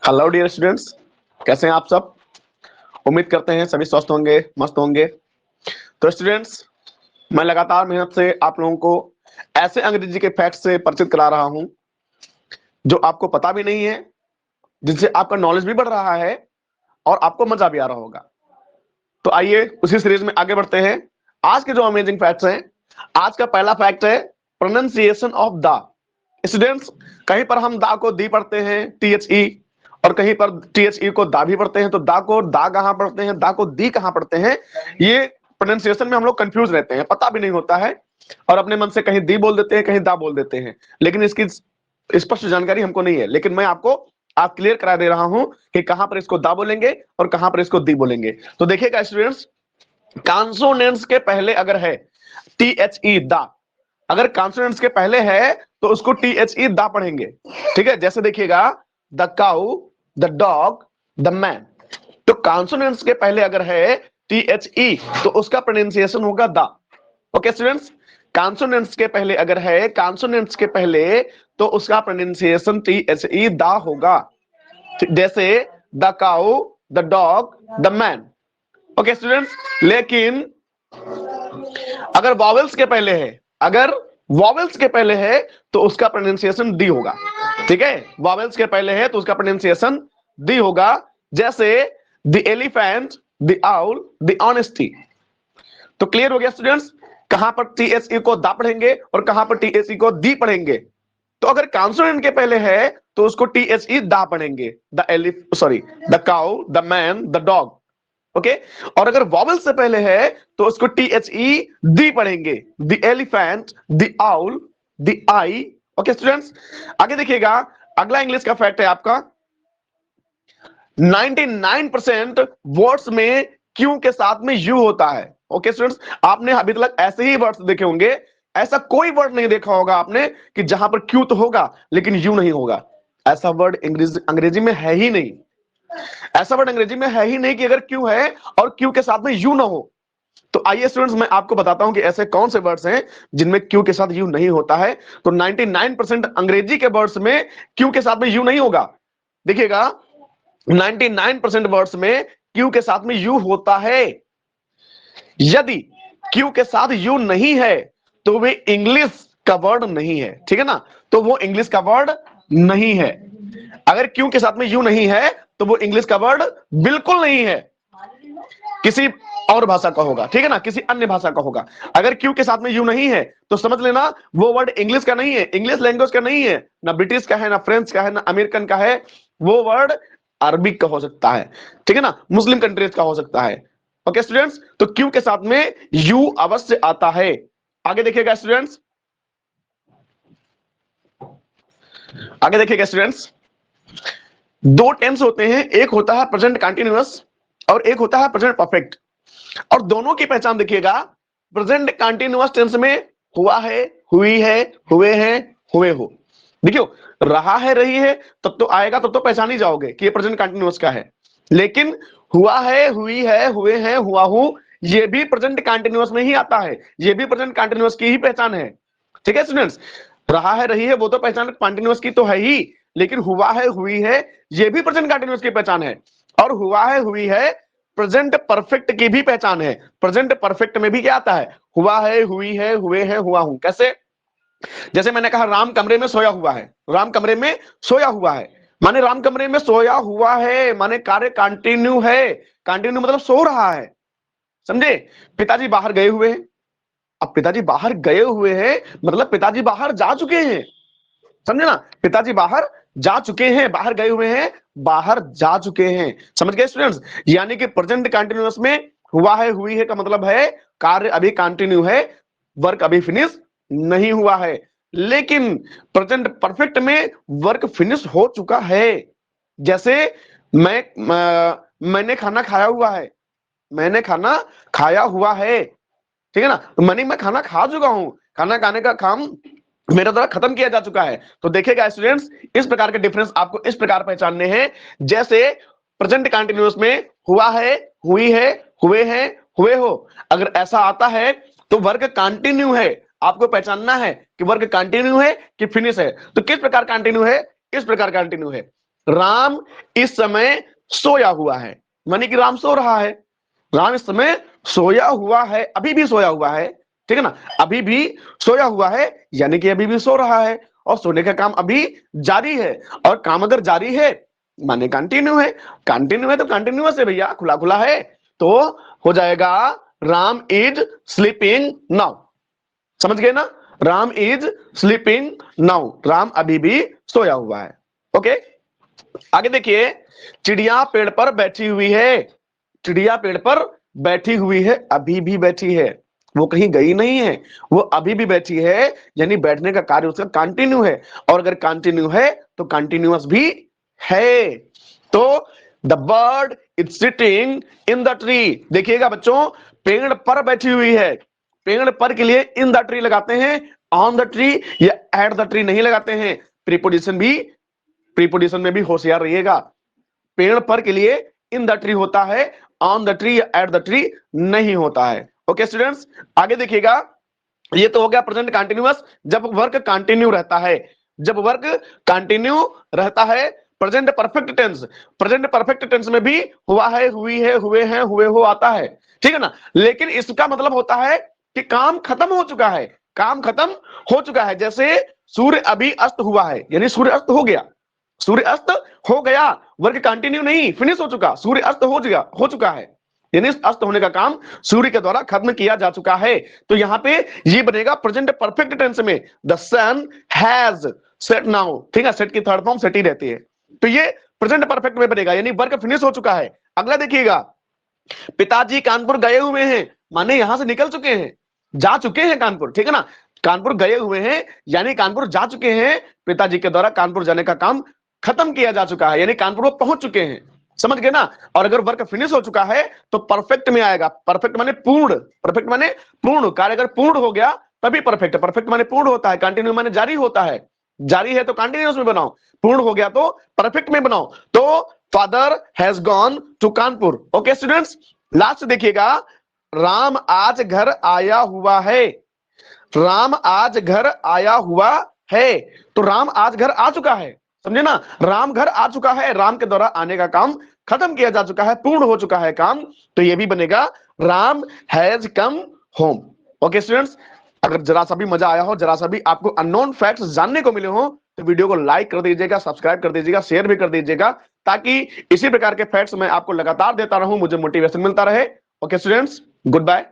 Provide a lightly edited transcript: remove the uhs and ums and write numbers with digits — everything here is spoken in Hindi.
हेलो डियर स्टूडेंट्स, कैसे हैं आप सब। उम्मीद करते हैं सभी स्वस्थ होंगे, मस्त होंगे। तो स्टूडेंट्स, मैं लगातार मेहनत से आप लोगों को ऐसे अंग्रेजी के फैक्ट से परिचित करा रहा हूं जो आपको पता भी नहीं है, जिनसे आपका नॉलेज भी बढ़ रहा है और आपको मजा भी आ रहा होगा। तो आइए उसी सीरीज में आगे बढ़ते हैं। आज के जो अमेजिंग फैक्ट्स हैं, आज का पहला फैक्ट है प्रोनाउंसिएशन ऑफ द। स्टूडेंट्स, कहीं पर हम दा को दी पढ़ते हैं THE, और कहीं पर THE को दा भी पढ़ते हैं। तो दा को दा कहां पढ़ते हैं, दा को दी कहां पढ़ते हैं, ये प्रोनाउंसिएशन में हम लोग कंफ्यूज रहते हैं, पता भी नहीं होता है और अपने मन से कहीं दी बोल देते हैं, कहीं दा बोल देते हैं, लेकिन इसकी स्पष्ट जानकारी हमको नहीं है। लेकिन मैं आपको आप क्लियर करा दे रहा हूं कि कहां पर इसको दा बोलेंगे और कहां पर इसको दी बोलेंगे। तो देखिएगा स्टूडेंट्स, कॉन्सोनेंट्स के पहले अगर है THE दा, अगर कॉन्सोनेंट्स के पहले है तो उसको THE दा पढ़ेंगे। ठीक है, जैसे देखिएगा the cow, the dog, the man. तो कॉन्सोनेंट्स के पहले अगर है THE तो उसका प्रोनाउंसिएशन होगा दा। ओके स्टूडेंट्स, कॉन्सोनेंट्स के पहले अगर है, कॉन्सोनेंट्स के पहले तो उसका प्रोनाउंसिएशन THE दा होगा। जैसे the cow, the dog, the man. Okay students, लेकिन अगर वॉवेल्स के पहले है, अगर वॉवेल्स के पहले है तो उसका प्रोनाउंसिएशन डी होगा। ठीक है, वॉवेल्स के पहले है तो उसका प्रोनाउंसिएशन डी होगा। जैसे the elephant, the owl, the honesty. तो क्लियर हो गया स्टूडेंट्स, कहां पर THE को दा पढ़ेंगे और कहां पर THE को दी पढ़ेंगे। तो अगर कॉन्सोनेंट के पहले है तो उसको THE दा पढ़ेंगे, the cow, the man, the dog. Okay, और अगर वॉवेल से पहले है तो उसको THE दी पढ़ेंगे, the elephant, the owl, the I. Okay students, आगे देखिएगा, अगला इंग्लिश का फैक्ट है आपका 99% वर्ड्स में क्यू के साथ में यू होता है। ओके स्टूडेंट्स, आपने अभी तक ऐसे ही वर्ड्स देखे होंगे, ऐसा कोई वर्ड नहीं देखा होगा आपने कि जहां पर क्यू तो होगा लेकिन यू नहीं होगा। ऐसा वर्ड अंग्रेजी में है ही नहीं। ऐसा वर्ड अंग्रेजी में है ही नहीं कि अगर क्यू है और क्यू के साथ में यू ना हो। तो आइए स्टूडेंट्स, मैं आपको बताता हूं कि ऐसे कौन से वर्ड्स हैं जिनमें क्यू के साथ यू नहीं होता है। तो 99% अंग्रेजी के वर्ड्स में क्यू के साथ में यू नहीं होगा। देखिएगा, 99% वर्ड्स में क्यू के साथ में यू होता है। यदि क्यू के साथ यू नहीं है तो वे इंग्लिश का वर्ड नहीं है। ठीक है ना, तो वो इंग्लिश का वर्ड नहीं है। अगर क्यू के साथ में यू नहीं है तो वो इंग्लिश का वर्ड बिल्कुल नहीं है, किसी और भाषा का होगा। ठीक है ना, किसी अन्य भाषा का होगा। अगर क्यू के साथ में यू नहीं है तो समझ लेना वो वर्ड इंग्लिश का नहीं है, इंग्लिश लैंग्वेज का नहीं है, ना ब्रिटिश का है, ना फ्रेंच का है, ना अमेरिकन का है। वो वर्ड अरबिक का हो सकता है। ठीक है ना, मुस्लिम कंट्रीज का हो सकता है। ओके स्टूडेंट्स, तो क्यू के साथ में यू अवश्य आता है। आगे देखिएगा स्टूडेंट्स, आगे देखिएगा स्टूडेंट्स, दो टेंस होते हैं, एक होता है प्रेजेंट कंटिन्यूअस और एक होता है प्रेजेंट परफेक्ट। और दोनों की पहचान देखिएगा, प्रेजेंट कंटिन्यूअस टेंस में हुआ है, हुई है, हुए हैं, हुए हो। देखियो, रहा है, रही है, तब तो आएगा, तब तो पहचान ही जाओगे कि ये प्रेजेंट कंटिन्यूअस का है। लेकिन हुआ है, हुई है, हुए हैं, हुआ हूं, ये भी प्रेजेंट कंटिन्यूअस में ही आता है, ये भी प्रेजेंट कंटिन्यूअस की ही पहचान है। ठीक है स्टूडेंट्स, रहा है, रही है, वो तो पहचान कंटिन्यूअस की तो है ही, लेकिन हुआ है, हुई है, ये भी प्रेजेंट कंटिन्यूअस की पहचान है। और हुआ है, हुई है, प्रेजेंट परफेक्ट की भी पहचान है। प्रेजेंट परफेक्ट में भी क्या आता है, हुआ है, हुई है, हुए हैं, हुआ हूं। कैसे? जैसे मैंने कहा राम कमरे में सोया हुआ है, राम कमरे में सोया हुआ है, माने राम कमरे में सोया हुआ है, माने कार्य कंटिन्यू है। कंटिन्यू मतलब सो रहा है, समझे। पिताजी बाहर गए हुए हैं, अब पिताजी बाहर गए हुए हैं मतलब पिताजी बाहर जा चुके हैं, समझे ना। पिताजी बाहर जा चुके हैं, बाहर गए हुए हैं, बाहर जा चुके हैं। समझ गए स्टूडेंट्स, यानी कि प्रेजेंट कंटिन्यूअस में हुआ है, हुई है का मतलब है कार्य अभी कंटिन्यू है, वर्क अभी फिनिश नहीं हुआ है। लेकिन प्रेजेंट परफेक्ट में वर्क फिनिश हो चुका है। जैसे मैंने खाना खाया हुआ है, मैंने खाना खाया हुआ है। ठीक है ना, तो मैं खाना खा चुका हूं, खाना खाने का काम मेरा द्वारा खत्म किया जा चुका है। तो देखिएगा स्टूडेंट्स, इस प्रकार के डिफरेंस आपको इस प्रकार पहचानने हैं। जैसे प्रेजेंट कंटिन्यूअस में हुआ है, हुई है, हुए हैं, हुए हो, अगर ऐसा आता है तो वर्क कंटिन्यू है। आपको पहचानना है कि वर्क कंटिन्यू है कि फिनिश है। तो किस प्रकार कंटिन्यू है, इस प्रकार कंटिन्यू है। राम इस समय सोया हुआ है, माने कि राम सो रहा है। राम इस समय सोया हुआ है, अभी भी सोया हुआ है, ठीक है ना, अभी भी सोया हुआ है, यानी कि अभी भी सो रहा है, और सोने का काम अभी जारी है। और काम अगर जारी है माने कंटिन्यू है, कंटिन्यू है तो कंटिन्यूअस है भैया, खुला खुला है, तो हो जाएगा राम इज स्लीपिंग नाउ। समझ गए ना, Ram is sleeping now, Ram अभी भी सोया हुआ है। ओके, आगे देखिए, चिड़िया पेड़ पर बैठी हुई है। चिड़िया पेड़ पर बैठी हुई है, अभी भी बैठी है, वो कहीं गई नहीं है, वो अभी भी बैठी है, यानी बैठने का कार्य उसका कंटिन्यू है। और अगर कंटिन्यू है तो कंटिन्यूअस भी है। तो the bird is sitting in the tree. देखिएगा बच्चों, पेड़ पर बैठी हुई है, पेड़ पर के लिए इन द ट्री लगाते हैं, ऑन द ट्री या एट द ट्री नहीं लगाते हैं। प्रीपोजिशन में भी होशियार रहिएगा, पेड़ पर के लिए इन द ट्री होता है, ऑन द ट्री या एट द ट्री नहीं होता है। ओके स्टूडेंट्स, आगे देखिएगा, ये तो हो गया प्रेजेंट कंटिन्यूअस, जब वर्क कंटिन्यू रहता है, जब वर्क कंटिन्यू रहता है। Present perfect tense, present perfect tense में भी हुआ है, हुई है, हुए हैं, हुए हो आता है, ठीक है ना, लेकिन इसका मतलब होता है कि काम खत्म हो चुका है, काम खत्म हो चुका है। जैसे सूर्य अभी अस्त हुआ है, यानी सूर्य अस्त हो गया, सूर्य अस्त हो गया, वर्क कंटिन्यू नहीं, फिनिश हो चुका, सूर्य अस्त हो चुका है, यानी अस्त होने का काम सूर्य के द्वारा खत्म किया जा चुका है। तो यहां पे ये बनेगा प्रेजेंट परफेक्ट टेंस में, the sun has set now, ठीक है, सेट की थर्ड फॉर्म सेट ही रहती है, तो ये प्रेजेंट परफेक्ट में बनेगा, यानी वर्क फिनिश हो चुका है। अगला देखिएगा, पिताजी कानपुर गए हुए हैं, माने यहां से निकल चुके हैं, जा चुके हैं कानपुर, ठीक है ना, कानपुर गए हुए हैं यानी कानपुर जा चुके हैं, पिताजी के द्वारा कानपुर जाने का काम खत्म किया जा चुका है, यानी कानपुर वो पहुंच चुके हैं। समझ गए ना। और अगर वर्क फिनिश हो चुका है तो परफेक्ट में आएगा, परफेक्ट माने पूर्ण, परफेक्ट माने पूर्ण, कार्य अगर पूर्ण हो गया तभी परफेक्ट, परफेक्ट माने पूर्ण होता है, कंटिन्यू माने जारी होता है, जारी है तो कंटिन्यूअस में बनाओ, पूर्ण हो गया तो परफेक्ट में बनाओ। तो father has gone to Kanpur. Okay students, last देखिएगा, राम आज घर आया हुआ है, राम आज घर आया हुआ है, तो राम आज घर आ चुका है, समझे ना, राम घर आ चुका है, राम के द्वारा आने का काम खत्म किया जा चुका है, पूर्ण हो चुका है काम, तो ये भी बनेगा Ram has come home. Okay students, अगर जरा सा भी मजा आया हो, जरा सा भी आपको अननोन फैक्ट्स जानने को मिले हो, तो वीडियो को लाइक कर दीजिएगा, सब्सक्राइब कर दीजिएगा, शेयर भी कर दीजिएगा, ताकि इसी प्रकार के फैक्ट्स मैं आपको लगातार देता रहूं, मुझे मोटिवेशन मिलता रहे। Okay students, good bye.